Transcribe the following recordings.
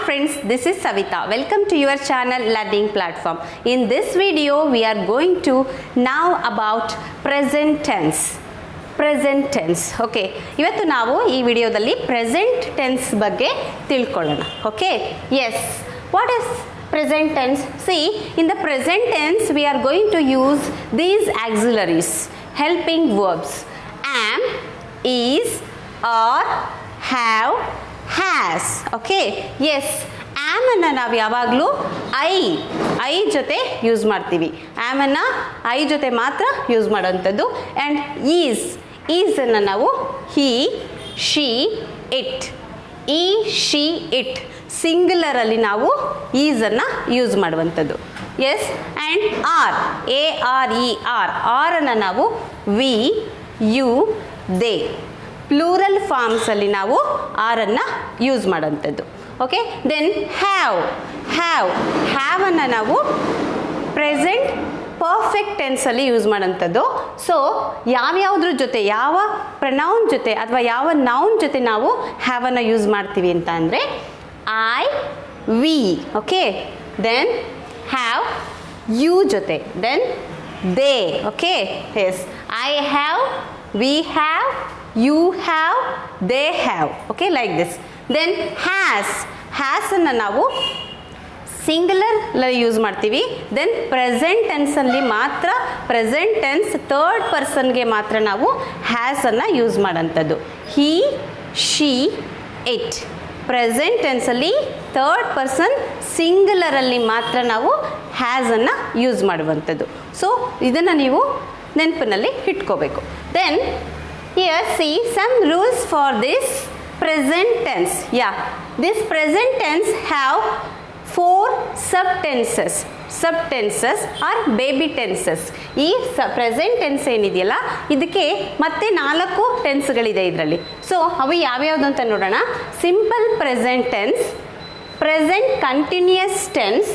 friends, this is Savita. Welcome to your channel Learning Platform. In this video, we are going to now about present tense. Present tense. Okay, ಇವತ್ತು ನಾವು ಈ ವಿಡಿಯೋದಲ್ಲಿ present tense ಬಗ್ಗೆ ತಿಳ್ಕೊಳ್ಳೋಣ. Okay, yes, what is present tense? See, in the present tense we are going to use these auxiliaries, helping verbs: am, is, are, have, has. Okay, yes, am ಅನ್ನು ನಾವು ಯಾವಾಗಲೂ I ಜೊತೆ use ಮಾಡ್ತೀವಿ. am ಅನ್ನು I ಜೊತೆ ಮಾತ್ರ use ಮಾಡೋಂಥದ್ದು. And is ಅನ್ನು ನಾವು he, she, it, ಈ, ಶಿ, ಇಟ್ ಸಿಂಗ್ಯುಲರಲ್ಲಿ ನಾವು ಈಸನ್ನು ಯೂಸ್ ಮಾಡುವಂಥದ್ದು. ಎಸ್, ಆ್ಯಂಡ್ ಆರನ್ನು ನಾವು ವಿ, ಯು, ದೇ ಪ್ಲೂರಲ್ ಫಾರ್ಮ್ಸಲ್ಲಿ ನಾವು ಆರನ್ನು ಯೂಸ್ ಮಾಡೋಂಥದ್ದು. ಓಕೆ, ದೆನ್ ಹ್ಯಾವನ್ನು ನಾವು ಪ್ರೆಸೆಂಟ್ ಪರ್ಫೆಕ್ಟ್ ಟೆನ್ಸಲ್ಲಿ ಯೂಸ್ ಮಾಡೋಂಥದ್ದು. ಸೊ ಯಾವ್ಯಾವುದ್ರ ಜೊತೆ, ಯಾವ ಪ್ರನೌನ್ ಜೊತೆ ಅಥವಾ ಯಾವ ನೌನ್ ಜೊತೆ ನಾವು ಹ್ಯಾವನ್ನು ಯೂಸ್ ಮಾಡ್ತೀವಿ ಅಂತ ಅಂದರೆ I, we. Okay, then have you ಜೊತೆ, then they. Okay, yes, I have, we have, you have, they have. Okay, like this. Then ಹ್ಯಾಸನ್ನು ನಾವು ಸಿಂಗ್ಯುಲರ್ ಯೂಸ್ ಮಾಡ್ತೀವಿ. ದೆನ್ ಪ್ರೆಸೆಂಟ್ ಟೆನ್ಸಲ್ಲಿ ಮಾತ್ರ, ಪ್ರೆಸೆಂಟ್ ಟೆನ್ಸ್ ಥರ್ಡ್ ಪರ್ಸನ್ಗೆ ಮಾತ್ರ ನಾವು ಹ್ಯಾಸನ್ನು ಯೂಸ್ ಮಾಡೋಂಥದ್ದು. ಹಿ, ಶಿ, ಇಟ್ ಪ್ರೆಸೆಂಟ್ ಟೆನ್ಸಲ್ಲಿ ಥರ್ಡ್ ಪರ್ಸನ್ ಸಿಂಗ್ಯುಲರಲ್ಲಿ ಮಾತ್ರ ನಾವು ಹ್ಯಾಸನ್ನು ಯೂಸ್ ಮಾಡುವಂಥದ್ದು. ಸೊ ಇದನ್ನು ನೀವು ನೆನಪಿನಲ್ಲಿ ಇಟ್ಕೋಬೇಕು. Then here see some rules for this present tense. Yeah, this present tense have 4 subtenses or baby tenses. ಈ ಪ್ರೆಸೆಂಟ್ ಟೆನ್ಸ್ ಏನಿದೆಯಲ್ಲ ಇದಕ್ಕೆ ಮತ್ತೆ 4 ಟೆನ್ಸ್ಗಳಿದೆ ಇದರಲ್ಲಿ. ಸೊ ಅವು ಯಾವ್ಯಾವುದು ಅಂತ ನೋಡೋಣ. Simple present tense, present continuous tense,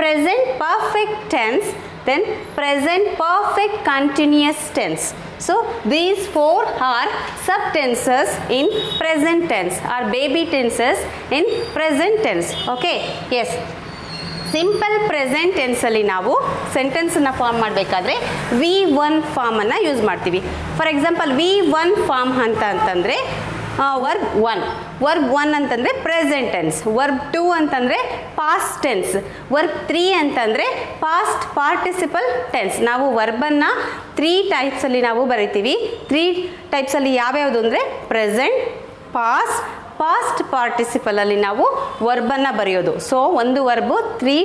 present perfect tense, then present perfect continuous tense. So these 4 are subtenses in present tense or baby tenses in present tense. Okay, yes, simple present ಟೆನ್ಸಲ್ಲಿ ನಾವು ಸೆಂಟೆನ್ಸನ್ನು form ಮಾಡಬೇಕಾದ್ರೆ V1 ಫಾರ್ಮನ್ನು use ಮಾಡ್ತೀವಿ. For example V1 form ಅಂತಂದರೆ verb 1 ಅಂತಂದರೆ present tense, verb 2 ಅಂತಂದರೆ past tense, verb 3 ಅಂತಂದರೆ ಪಾಸ್ಟ್ ಪಾರ್ಟಿಸಿಪಲ್ ಟೆನ್ಸ್. ನಾವು ವರ್ಬನ್ನು 3 ಟೈಪ್ಸಲ್ಲಿ ನಾವು ಬರಿತೀವಿ. 3 ಟೈಪ್ಸಲ್ಲಿ ಯಾವ್ಯಾವುದು ಅಂದರೆ ಪ್ರೆಸೆಂಟ್, ಪಾಸ್ಟ್ ಪಾರ್ಟಿಸಿಪಲಲ್ಲಿ ನಾವು ವರ್ಬನ್ನು ಬರೆಯೋದು. ಸೊ ಒಂದು ವರ್ಬು 3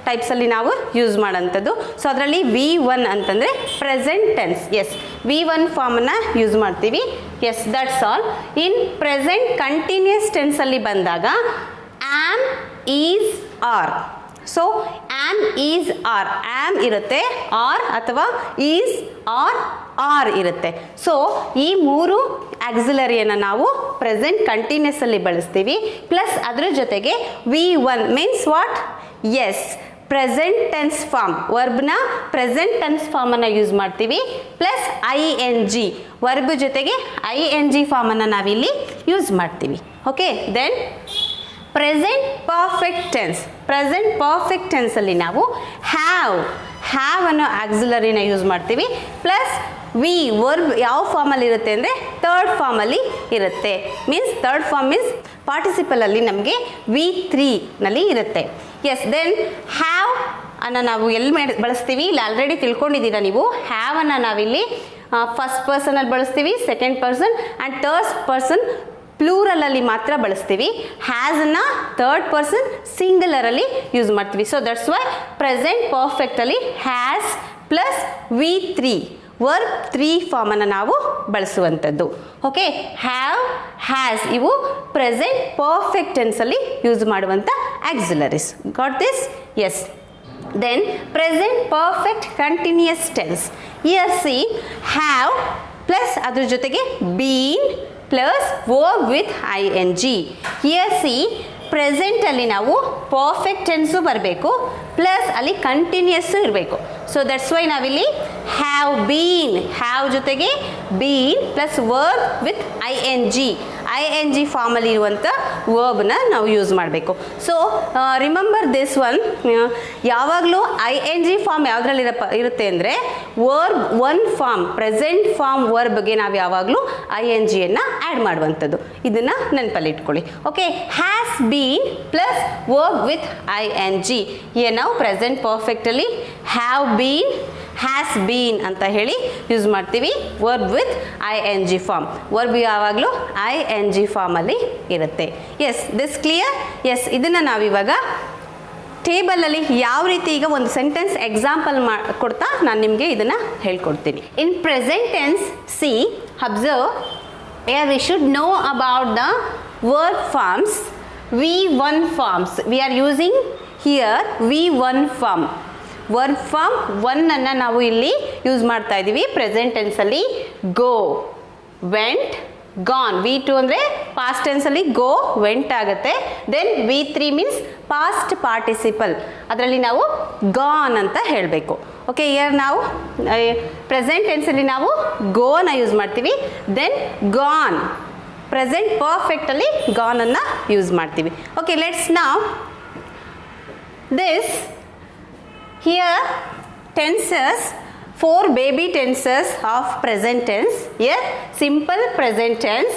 ಟೈಪ್ಸಲ್ಲಿ ನಾವು ಯೂಸ್ ಮಾಡೋಂಥದ್ದು. ಸೊ ಅದರಲ್ಲಿ V1 ಅಂತಂದರೆ ಪ್ರೆಸೆಂಟ್ ಟೆನ್ಸ್. ಎಸ್, V1 ಫಾರ್ಮನ್ನು ಯೂಸ್ ಮಾಡ್ತೀವಿ. Yes, that's all. In present continuous ಟೆನ್ಸಲ್ಲಿ ಬಂದಾಗ am, is, are. So am, is, are, am ಇರುತ್ತೆ, ಆರ್ ಅಥವಾ ಈಸ್, ಆರ್ ಇರುತ್ತೆ. ಸೊ ಈ 3 ಆಕ್ಸಿಲರಿಯನ್ನು ನಾವು ಪ್ರೆಸೆಂಟ್ ಕಂಟಿನ್ಯೂಸಲ್ಲಿ ಬಳಸ್ತೀವಿ. ಪ್ಲಸ್ ಅದರ ಜೊತೆಗೆ V1 means what? Yes, present tense form, ವರ್ಬ್ನ ಪ್ರೆಸೆಂಟ್ ಟೆನ್ಸ್ ಫಾರ್ಮನ್ನು ಯೂಸ್ ಮಾಡ್ತೀವಿ. ಪ್ಲಸ್ ING, ವರ್ಬ್ ಜೊತೆಗೆ ING ಫಾರ್ಮನ್ನು ನಾವಿಲ್ಲಿ ಯೂಸ್ ಮಾಡ್ತೀವಿ. Okay, then present perfect tense. Present perfect ಟೆನ್ಸಲ್ಲಿ ನಾವು ಹ್ಯಾವ್ ಅನ್ನೋ ಆಕ್ಸಿಲರಿನ ಯೂಸ್ ಮಾಡ್ತೀವಿ. ಪ್ಲಸ್ ವಿ, ವರ್ಬ್ ಯಾವ ಫಾರ್ಮಲ್ಲಿ ಇರುತ್ತೆ ಅಂದರೆ ಥರ್ಡ್ ಫಾರ್ಮಲ್ಲಿ ಇರುತ್ತೆ. ಮೀನ್ಸ್ ಥರ್ಡ್ ಫಾರ್ಮ್ ಮೀನ್ಸ್ ಪಾರ್ಟಿಸಿಪಲಲ್ಲಿ ನಮಗೆ V3 ನಲ್ಲಿ ಇರುತ್ತೆ. ಎಸ್, ದೆನ್ ಹ್ಯಾವ್ ಅನ್ನು ನಾವು ಎಲ್ಲಿ ಬಳಸ್ತೀವಿ ಇಲ್ಲಿ ಆಲ್ರೆಡಿ ತಿಳ್ಕೊಂಡಿದ್ದೀರಾ ನೀವು. ಹ್ಯಾವನ್ನು ನಾವಿಲ್ಲಿ ಫಸ್ಟ್ ಪರ್ಸನಲ್ಲಿ ಬಳಸ್ತೀವಿ, second person and third person ಪ್ಲೂರಲಲ್ಲಿ ಮಾತ್ರ ಬಳಸ್ತೀವಿ. ಹ್ಯಾಸನ್ನು ಥರ್ಡ್ ಪರ್ಸನ್ ಸಿಂಗ್ಯುಲರಲ್ಲಿ ಯೂಸ್ ಮಾಡ್ತೀವಿ. ಸೊ ದಟ್ಸ್ ವೈ ಪ್ರೆಸೆಂಟ್ ಪರ್ಫೆಕ್ಟಲ್ಲಿ ಹ್ಯಾಸ್ ಪ್ಲಸ್ V3 ವರ್ಬ್ 3 ಫಾರ್ಮನ್ನು ನಾವು ಬಳಸುವಂಥದ್ದು. ಓಕೆ, ಹ್ಯಾವ್, ಹ್ಯಾಸ್ ಇವು ಪ್ರೆಸೆಂಟ್ ಪರ್ಫೆಕ್ಟ್ ಟೆನ್ಸಲ್ಲಿ ಯೂಸ್ ಮಾಡುವಂಥ auxiliaries. Got this? Yes. Then present perfect continuous tense. Here see have plus ಅದ್ರ ಜೊತೆಗೆ been plus verb with ING. Here see ಪ್ರೆಸೆಂಟಲ್ಲಿ ನಾವು ಪರ್ಫೆಕ್ಟ್ ಟೆನ್ಸು ಬರಬೇಕು, ಪ್ಲಸ್ ಅಲ್ಲಿ ಕಂಟಿನ್ಯೂಸ್ಸು ಇರಬೇಕು. ಸೊ ದಟ್ಸ್ ವೈ ನಾವಿಲ್ಲಿ ಹ್ಯಾವ್ ಬೀನ್, ಹ್ಯಾವ್ ಜೊತೆಗೆ been plus verb with ING. ING ಫಾರ್ಮಲ್ಲಿ ಇರುವಂಥ ವರ್ಬ್ನ ನಾವು ಯೂಸ್ ಮಾಡಬೇಕು. ಸೊ ರಿಮೆಂಬರ್ ದಿಸ್ ಒನ್, ಯಾವಾಗಲೂ ING ಫಾರ್ಮ್ ಯಾವುದ್ರಲ್ಲಿ ಇರುತ್ತೆ ಅಂದರೆ verb one form, present form ವರ್ಬ್ಗೆ ನಾವು ಯಾವಾಗಲೂ INGಯನ್ನು ಆ್ಯಡ್ ಮಾಡುವಂಥದ್ದು. ಇದನ್ನು ನೆನಪಲ್ಲಿ ಇಟ್ಕೊಳ್ಳಿ. Okay, has been plus verb with ING. ಏನು ನಾವು ಪ್ರೆಸೆಂಟ್ ಪರ್ಫೆಕ್ಟಲ್ಲಿ ಹ್ಯಾವ್ ಬೀನ್, ಹ್ಯಾಸ್ ಬೀನ್ ಅಂತ ಹೇಳಿ ಯೂಸ್ ಮಾಡ್ತೀವಿ verb with ING form. Verb ಯಾವಾಗಲೂ ING ಫಾರ್ಮಲ್ಲಿ ಇರುತ್ತೆ. S, this clear? ಎಸ್, ಇದನ್ನು ನಾವಿವಾಗ ಟೇಬಲಲ್ಲಿ ಯಾವ ರೀತಿ ಈಗ ಒಂದು ಸೆಂಟೆನ್ಸ್ ಎಕ್ಸಾಂಪಲ್ ಕೊಡ್ತಾ ನಾನು ನಿಮಗೆ ಇದನ್ನು ಹೇಳ್ಕೊಡ್ತೀನಿ. In present tense, C, observe, here we should know about the verb forms, V1 forms. We are using here V1 form. ವರ್ಬ್ ಫಾರ್ಮ್ 1 ಅನ್ನು ನಾವು ಇಲ್ಲಿ ಯೂಸ್ ಮಾಡ್ತಾ ಇದ್ದೀವಿ ಪ್ರೆಸೆಂಟ್ ಟೆನ್ಸಲ್ಲಿ. Go, went, gone. V2 ಅಂದರೆ ಪಾಸ್ಟ್ ಟೆನ್ಸಲ್ಲಿ ಗೋ, ವೆಂಟ್ ಆಗುತ್ತೆ. Then V3 means past participle, ಅದರಲ್ಲಿ ನಾವು ಗಾನ್ ಅಂತ ಹೇಳಬೇಕು. ಓಕೆ, ಇಯರ್ ನಾವು ಪ್ರೆಸೆಂಟ್ ಟೆನ್ಸಲ್ಲಿ ನಾವು ಗೋನ ಯೂಸ್ ಮಾಡ್ತೀವಿ. ದೆನ್ ಗಾನ್, ಪ್ರೆಸೆಂಟ್ ಪರ್ಫೆಕ್ಟಲ್ಲಿ ಗಾನನ್ನು ಯೂಸ್ ಮಾಡ್ತೀವಿ. ಓಕೆ, ಲೆಟ್ಸ್ ನಾವ್ this here tenses, 4 baby tenses of present tense. Here simple present tense,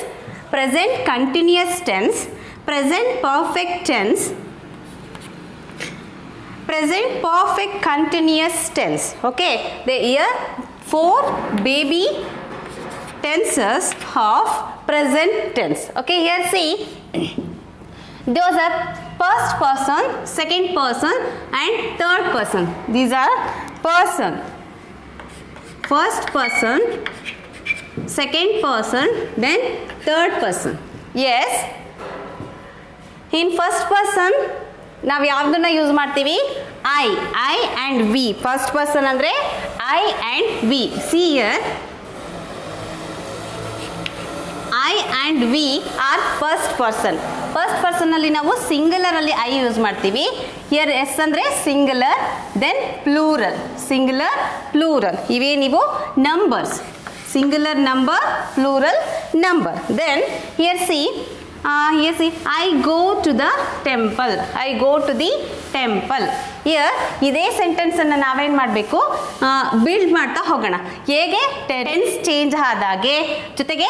present continuous tense, present perfect tense, present perfect continuous tense. Okay, the here 4 baby tenses of present tense. Okay, here see, those are first person, second person and third person. These are person, first person, second person, then third person. Yes, in first person ನಾವು ಯಾವುದನ್ನ use ಮಾಡ್ತೀವಿ? I and we. first person ಅಂದರೆ I and we. See here, I and we are first person. First ಪರ್ಸನಲ್ಲಿ ನಾವು ಸಿಂಗುಲರಲ್ಲಿ I use ಮಾಡ್ತೀವಿ. Here S ಅಂದರೆ singular, then plural, singular, plural. ಇವೇ ನೀವು numbers, singular number, plural number. Then here see, I go to the temple. I go to the temple. Here ಇದೇ ಸೆಂಟೆನ್ಸನ್ನು ನಾವೇನು ಮಾಡಬೇಕು, ಬಿಲ್ಡ್ ಮಾಡ್ತಾ ಹೋಗೋಣ. ಹೇಗೆ ಟೆನ್ಸ್ ಚೇಂಜ್ ಆದಾಗೆ, ಜೊತೆಗೆ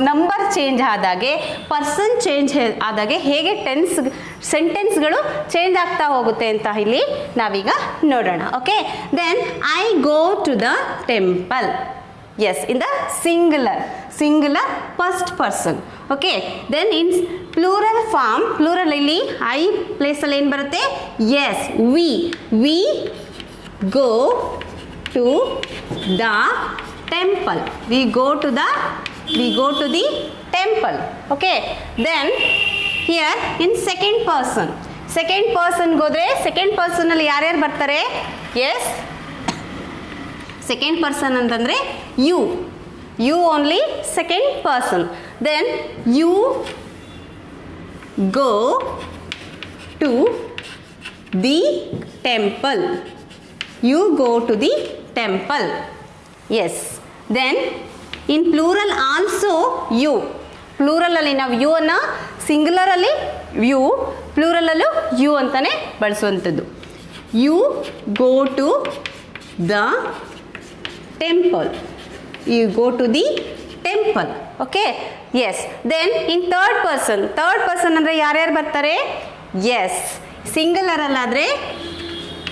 ನಂಬರ್ ಚೇಂಜ್ ಆದಾಗೆ, ಪರ್ಸನ್ ಚೇಂಜ್ ಆದಾಗೆ ಹೇಗೆ ಸೆಂಟೆನ್ಸ್ಗಳು ಚೇಂಜ್ ಆಗ್ತಾ ಹೋಗುತ್ತೆ ಅಂತ ಇಲ್ಲಿ ನಾವೀಗ ನೋಡೋಣ. Okay, then I go to the temple. Yes, in the singular first person. Okay, then in plural form, plural ಇಲ್ಲಿ I place ಅಲ್ಲಿ ಏನು ಬರುತ್ತೆ? Yes, we go to the temple. We go to the temple. Okay, then here in second person ಹೋದ್ರೆ second person ಅಲ್ಲಿ ಯಾರ್ಯಾರು ಬರ್ತಾರೆ? Yes, second person ಅಂತಂದರೆ you only second person. Then you go to the temple. You go to the temple. Yes, then in plural also you. ಪ್ಲೂರಲಲ್ಲಿ ನಾವು you ಅನ್ನು ಸಿಂಗುಲರಲ್ಲಿ you, ಪ್ಲೂರಲಲ್ಲೂ ಯು ಅಂತಲೇ ಬಳಸುವಂಥದ್ದು. You go to the temple. You go to the temple. Okay, yes. Then in third person ಅಂದರೆ ಯಾರ್ಯಾರು ಬರ್ತಾರೆ? Yes, ಸಿಂಗುಲರ್ ಅಲ್ಲಾದರೆ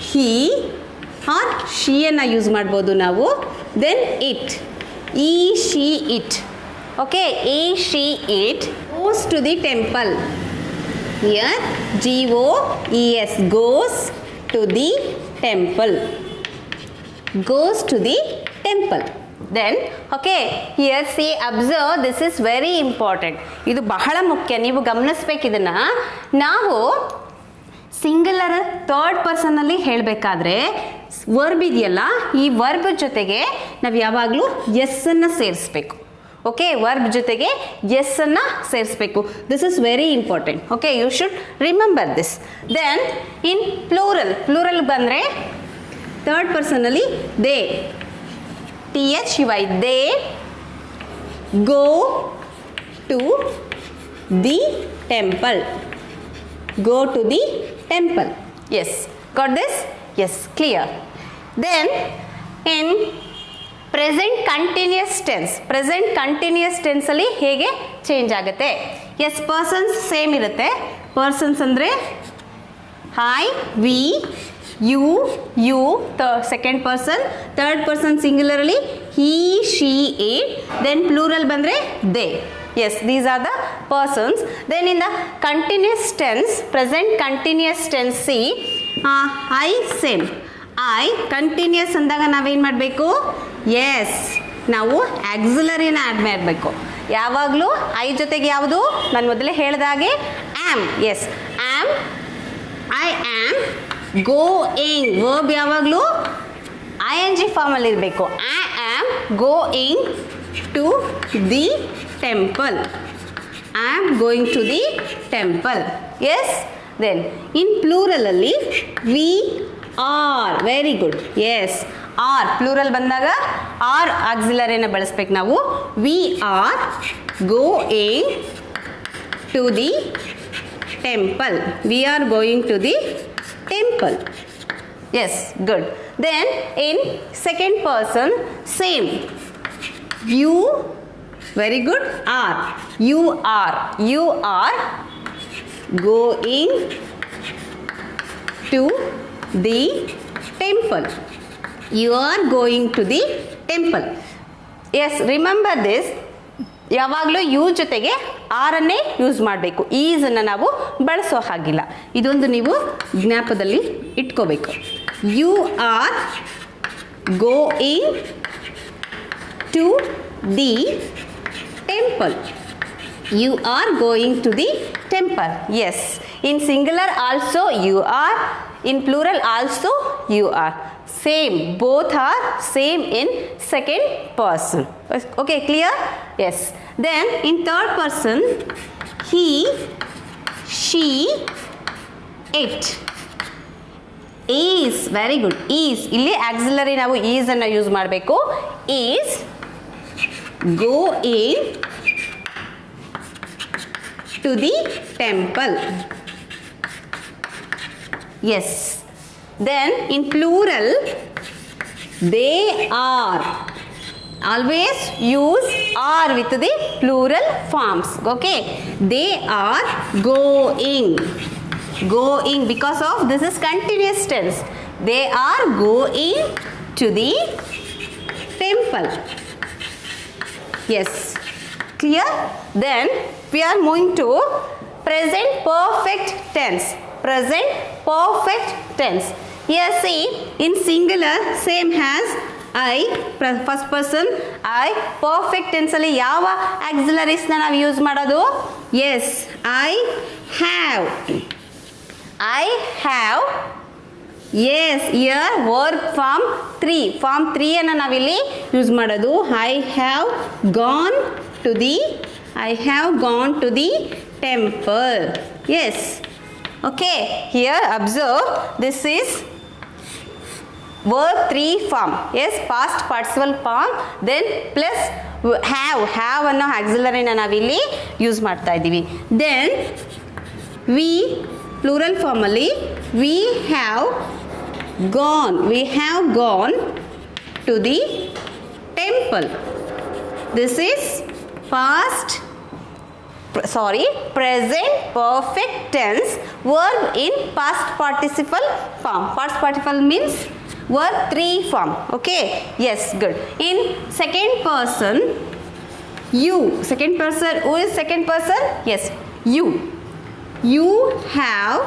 he or she ಅನ್ನು ಯೂಸ್ ಮಾಡ್ಬೋದು ನಾವು. Then it, he, she, it. Okay, he, she, it goes to the temple. Here GOES, goes to the temple. Goes to the temple. Then okay, here see, observe, this is very important. ಇದು ಬಹಳ ಮುಖ್ಯ, ನೀವು ಗಮನಿಸಬೇಕು ಇದನ್ನ. ನಾವು singular third ಪರ್ಸನಲ್ಲಿ ಹೇಳಬೇಕಾದ್ರೆ verb ಇದೆಯಲ್ಲ, ಈ ವರ್ಬ್ ಜೊತೆಗೆ ನಾವು ಯಾವಾಗಲೂ ಎಸ್ ಅನ್ನು ಸೇರಿಸ್ಬೇಕು. ಓಕೆ, ವರ್ಬ್ ಜೊತೆಗೆ ಎಸ್ ಅನ್ನು ಸೇರಿಸ್ಬೇಕು. This is very important. Okay, you should remember this. Then in plural ಬಂದರೆ ಥರ್ಡ್ ಪರ್ಸನಲ್ಲಿ they, THY, they go to the temple. Go to the temple. Yes, got this? Yes, clear. Then in present continuous tense, present continuous tense ಅಲ್ಲಿ ಹೇಗೆ change ಆಗುತ್ತೆ? S, persons same ಇರುತ್ತೆ. Persons ಅಂದರೆ I, we, you, second person, third person singularly he, she, it, then plural ಬಂದರೆ they. Yes, these are the persons. Then in the continuous tense, present continuous tense, see, I same. I continuous ಅಂದಾಗ ನಾವೇನು ಮಾಡಬೇಕು? S, ನಾವು ಆಕ್ಸಿಲರಿನ add ಮಾಡಬೇಕು. ಯಾವಾಗಲೂ I ಜೊತೆಗೆ ಯಾವುದು? ನಾನು ಮೊದಲೇ ಹೇಳಿದಾಗೆ am. Yes, am, I am going. Verb ಯಾವಾಗಲೂ ಐ ಎನ್ ಜಿ ಫಾರ್ಮಲ್ಲಿ ಇರಬೇಕು. I am going to the temple. I am going to the temple. Yes. Then in plural alli we are. Very good. Yes, are plural bandaga are auxiliary na ಬಳಸಬೇಕು ನಾವು. We are going to the temple. We are going to the temple. Yes, good. Then in second person same. You, very good, are. You are going to the temple. You are going to the temple. Yes, remember this. ಯಾವಾಗಲೂ you ಜೊತೆಗೆ ಆರನ್ನೇ use ಮಾಡಬೇಕು. ಈಸನ್ನು ನಾವು ಬಳಸೋ ಹಾಗಿಲ್ಲ. ಇದೊಂದು ನೀವು ಜ್ಞಾಪಕದಲ್ಲಿ ಇಟ್ಕೋಬೇಕು. You are going to the temple. You are going to the temple. Yes, in singular also you are, in plural also you are. Same, both are same in second person. Okay, clear? Yes. Then in third person he, she, it. Is, very good. Is, ಇಲ್ಲಿ auxiliary ನಾವು is ಅನ್ನು use ಮಾಡಬೇಕು. Is going to the temple. Yes. Then in plural they are. Always use are with the plural forms. Okay, they are going because of this is continuous tense. They are going to the temple. Yes, clear? Then we are moving to present perfect tense. Present perfect tense. Here see, in singular same has I, first person I. Perfect tense ಅಲ್ಲಿ ಯಾವ auxiliaries ನ ನಾವು use ಮಾಡೋದು? Yes, I have. Yes, here verb form 3. Form 3 ಅನ್ನು ನಾವಿಲ್ಲಿ use ಮಾಡೋದು. I have gone to the temple. Yes. Okay, here observe, this is verb 3 form. Yes, past participle form, then plus have ಅನ್ನೋ auxiliary ನ ನಾವಿಲ್ಲಿ use ಮಾಡ್ತಾ ಇದ್ದೀವಿ. Then we plural form ಅಲ್ಲಿ we have gone to the temple. This is present perfect tense verb in past participle form. Past participle means verb 3 form. Okay, yes, good. In second person you. Second person, who is second person? Yes, you have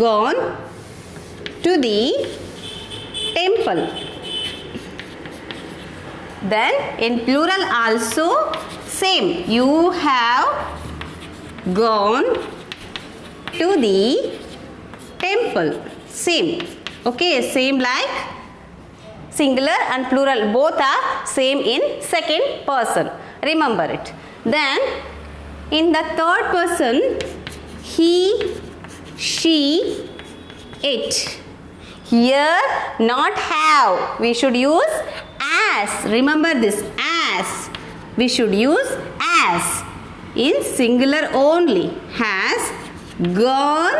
gone to the temple. Then in plural also same, you have gone to the temple. Same. Okay, same like singular and plural both are same in second person. Remember it. Then in the third person he, she, it. Here not have, we should use as. Remember this, as. we should use as. In singular only, has gone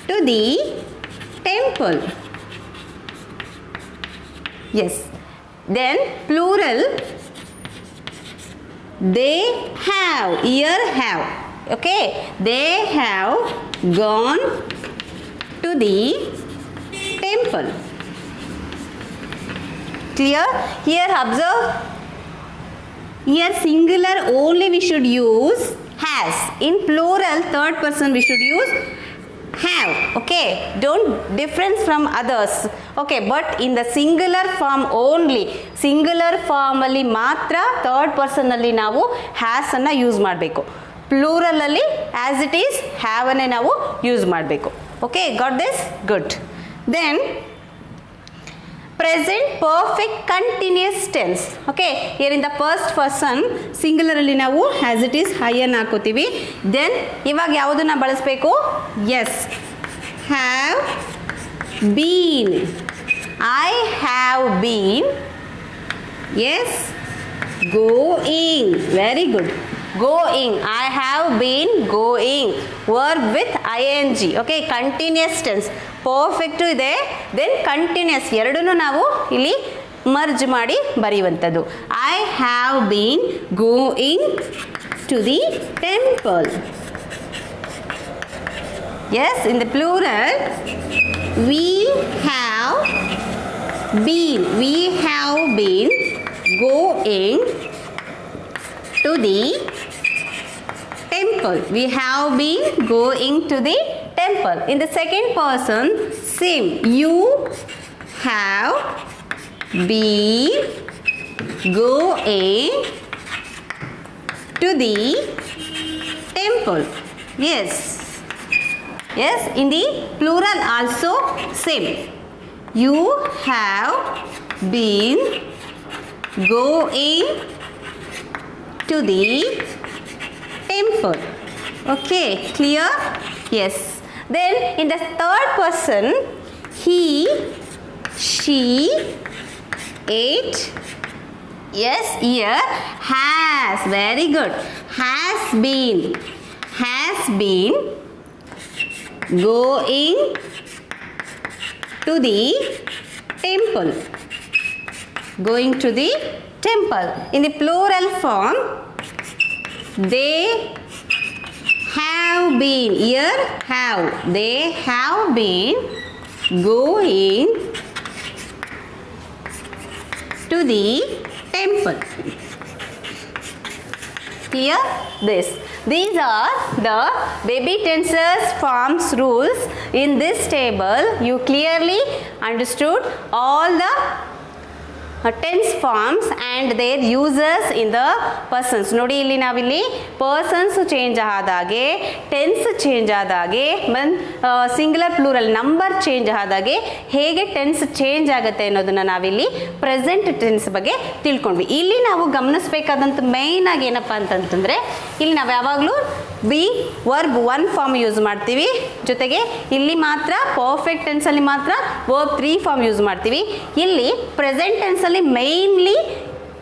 to the temple. Yes. Then plural, they have, here have. Okay, they have gone to the temple. Clear? Here observe, here singular only we should use has. In plural, third person we should use have. Okay, don't difference from others. Okay, but in the singular form only, singular form ಅಲ್ಲಿ ಮಾತ್ರ third person ಅಲ್ಲಿ ನಾವು has ಅನ್ನು use ಮಾಡಬೇಕು. Plural ಅಲ್ಲಿ as it is have ಅನ್ನೇ ನಾವು use ಮಾಡಬೇಕು. Okay, got this? Good. Then present perfect continuous tense. Okay, here in the first person singular ಅಲ್ಲಿ ನಾವು as it is I ಅನ್ನು ಹಾಕೋತೀವಿ. then ಇವಾಗ ಯಾವುದನ್ನ ಬಳಸಬೇಕು? yes, have been. I have been. yes, going. very good. going. I have been going. verb with ing. okay, continuous tense. Perfect ಇದೆ, then continuous ಎರಡನ್ನೂ ನಾವು ಇಲ್ಲಿ ಮರ್ಜ್ ಮಾಡಿ ಬರೆಯುವಂಥದ್ದು. I have been going to the temple. Yes, in the plural we have been going to the temple. we have been going to the temple. In the second person, same. you have been going to the temple. yes, yes, in the plural also same. you have been going to the temple. okay, clear? yes. then in the third person, he, she, ate. yes, here has. very good. has been going to the temple. going to the temple. in the plural form, they have been. here have. they have been going to the temple. Clear? These are the baby tenses forms rules. In this table you clearly understood all the tense forms and their uses in the persons. ನೋಡಿ, ಇಲ್ಲಿ ನಾವಿಲ್ಲಿ persons change ಆದಾಗೆ, tense change ಆದಾಗೆ, singular plural number change ಆದಾಗೆ ಹೇಗೆ tense change ಆಗುತ್ತೆ ಅನ್ನೋದನ್ನ ನಾವಿಲ್ಲಿ ಪ್ರೆಸೆಂಟ್ ಟೆನ್ಸ್ ಬಗ್ಗೆ ತಿಳ್ಕೊಂಡ್ವಿ. ಇಲ್ಲಿ ನಾವು ಗಮನಿಸಬೇಕಾದಂಥ ಮೇಯ್ನ್ ಆಗಿ ಏನಪ್ಪ ಅಂತಂತಂದರೆ, ಇಲ್ಲಿ ನಾವು ಯಾವಾಗಲೂ be verb one form use ಮಾಡ್ತೀವಿ, ಜೊತೆಗೆ ಇಲ್ಲಿ ಮಾತ್ರ ಪರ್ಫೆಕ್ಟ್ ಟೆನ್ಸಲ್ಲಿ ಮಾತ್ರ ವರ್ಬ್ 3 ಫಾರ್ಮ್ ಯೂಸ್ ಮಾಡ್ತೀವಿ. ಇಲ್ಲಿ ಪ್ರೆಸೆಂಟ್ ಟೆನ್ಸ್ ಅಲ್ಲಿ ಮೇನ್ಲಿ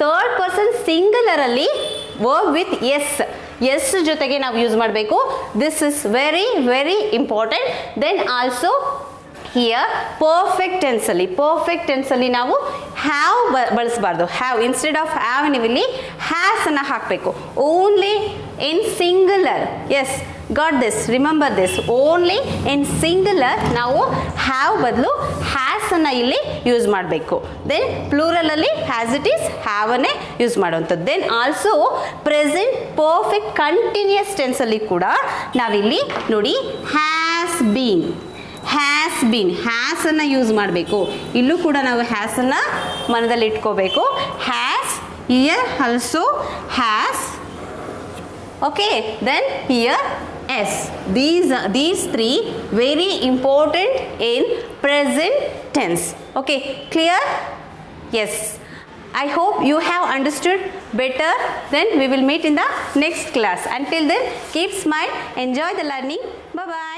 ಥರ್ಡ್ ಪರ್ಸನ್ ಸಿಂಗುಲರ್ ಅಲ್ಲಿ ವರ್ಬ್ ವಿತ್ ಎಸ್ ಜೊತೆಗೆ ನಾವು ಯೂಸ್ ಮಾಡಬೇಕು. This is very very important. Then also here perfect ಟೆನ್ಸಲ್ಲಿ ನಾವು ಹ್ಯಾವ್ ಬಳಸಬಾರ್ದು. ಹ್ಯಾವ್ ಇನ್ಸ್ಟೆಡ್ ಆಫ್ ಹ್ಯಾವ್ ನೀವಿಲ್ಲಿ ಹ್ಯಾಸ್ ಅನ್ನು ಹಾಕಬೇಕು. Only in singular. Yes, got this, remember this. Only in singular ನಾವು ಹ್ಯಾವ್ ಬದಲು ಹ್ಯಾಸ್ ಅನ್ನು ಇಲ್ಲಿ ಯೂಸ್ ಮಾಡಬೇಕು. ದೆನ್ ಪ್ಲೂರಲಲ್ಲಿ ಹ್ಯಾಸ್ ಇಟ್ ಈಸ್ ಹ್ಯಾವ್ ಅನ್ನೇ ಯೂಸ್ ಮಾಡುವಂಥದ್ದು. Then also present perfect continuous ಟೆನ್ಸಲ್ಲಿ ಕೂಡ ನಾವಿಲ್ಲಿ ನೋಡಿ ಹ್ಯಾಸ್ ಬೀನ್ ಹ್ಯಾಸ್ ಅನ್ನು ಯೂಸ್ ಮಾಡಬೇಕು. ಇಲ್ಲೂ ಕೂಡ ನಾವು ಹ್ಯಾಸ್ ಅನ್ನು ಮನದಲ್ಲಿ ಇಟ್ಕೋಬೇಕು. Has, here also has. okay, then here s. these 3 very important in present tense. okay, clear? yes, I hope you have understood better. Then we will meet in the next class. Until then, keep smile, enjoy the learning. Bye bye.